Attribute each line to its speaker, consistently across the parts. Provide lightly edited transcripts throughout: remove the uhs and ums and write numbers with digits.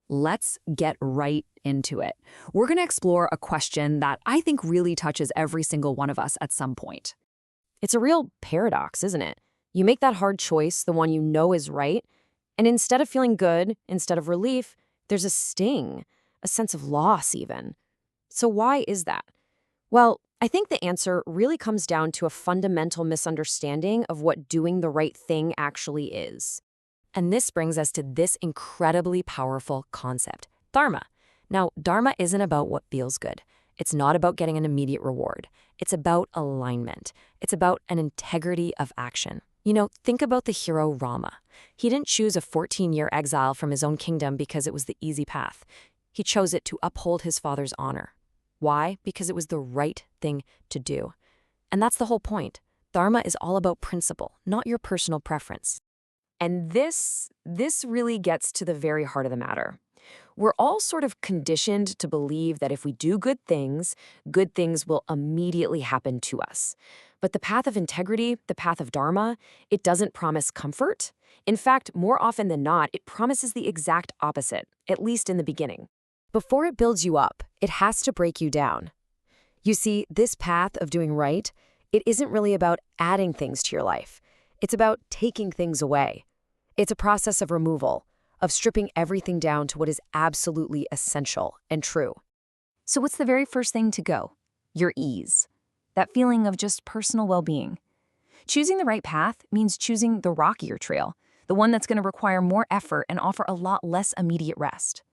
Speaker 1: Let's get right into it. We're going to explore a question that I think really touches every single one of us at some point.
Speaker 2: It's a real paradox, isn't it? You make that hard choice, the one you know is right, and instead of feeling good, instead of relief, there's a sting, a sense of loss even. So why is that? Well, I think the answer really comes down to a fundamental misunderstanding of what doing the right thing actually is. And this brings us to this incredibly powerful concept, Dharma. Now, Dharma isn't about what feels good. It's not about getting an immediate reward. It's about alignment. It's about an integrity of action. Think about the hero Rama. He didn't choose a 14-year exile from his own kingdom because it was the easy path. He chose it to uphold his father's honor. Why? Because it was the right thing to do. And that's the whole point. Dharma is all about principle, not your personal preference. And this really gets to the very heart of the matter. We're all sort of conditioned to believe that if we do good things will immediately happen to us. But the path of integrity, the path of Dharma, it doesn't promise comfort. In fact, more often than not, it promises the exact opposite, at least in the beginning. Before it builds you up, it has to break you down. You see, this path of doing right, it isn't really about adding things to your life. It's about taking things away. It's a process of removal, of stripping everything down to what is absolutely essential and true.
Speaker 3: So what's the very first thing to go? Your ease. That feeling of just personal well-being. Choosing the right path means choosing the rockier trail, the one that's going to require more effort and offer a lot less immediate rest.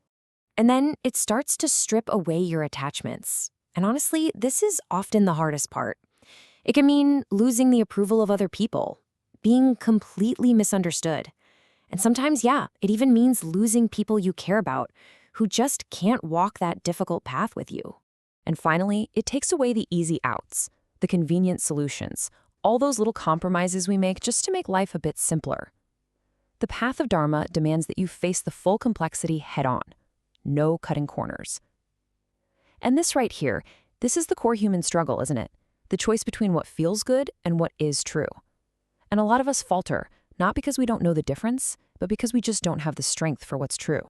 Speaker 2: And then it starts to strip away your attachments. And honestly, this is often the hardest part. It can mean losing the approval of other people, being completely misunderstood. And sometimes, it even means losing people you care about who just can't walk that difficult path with you. And finally, it takes away the easy outs, the convenient solutions, all those little compromises we make just to make life a bit simpler. The path of Dharma demands that you face the full complexity head-on. No cutting corners. And this right here, this is the core human struggle, isn't it? The choice between what feels good and what is true. And a lot of us falter, not because we don't know the difference, but because we just don't have the strength for what's true.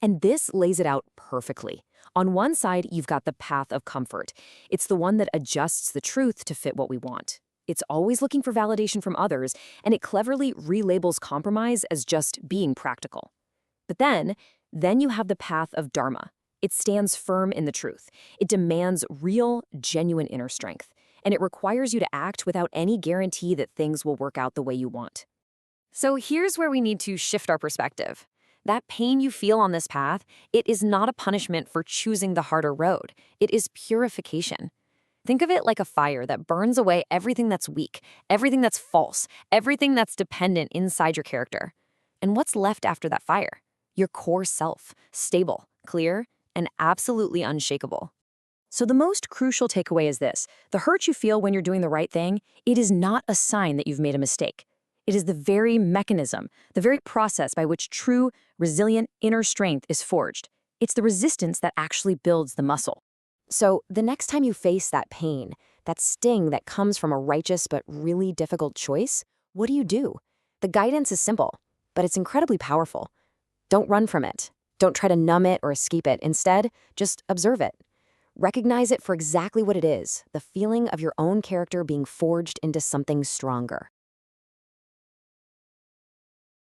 Speaker 2: And this lays it out perfectly. On one side, you've got the path of comfort. It's the one that adjusts the truth to fit what we want. It's always looking for validation from others, and it cleverly relabels compromise as just being practical. But then you have the path of Dharma. It stands firm in the truth. It demands real, genuine inner strength, and it requires you to act without any guarantee that things will work out the way you want. So here's where we need to shift our perspective. That pain you feel on this path, it is not a punishment for choosing the harder road. It is purification. Think of it like a fire that burns away everything that's weak, everything that's false, everything that's dependent inside your character. And what's left after that fire? Your core self, stable, clear, and absolutely unshakable. So the most crucial takeaway is this. The hurt you feel when you're doing the right thing, it is not a sign that you've made a mistake. It is the very mechanism, the very process by which true, resilient inner strength is forged. It's the resistance that actually builds the muscle. So the next time you face that pain, that sting that comes from a righteous but really difficult choice, what do? The guidance is simple, but it's incredibly powerful. Don't run from it. Don't try to numb it or escape it. Instead, just observe it. Recognize it for exactly what it is, the feeling of your own character being forged into something stronger.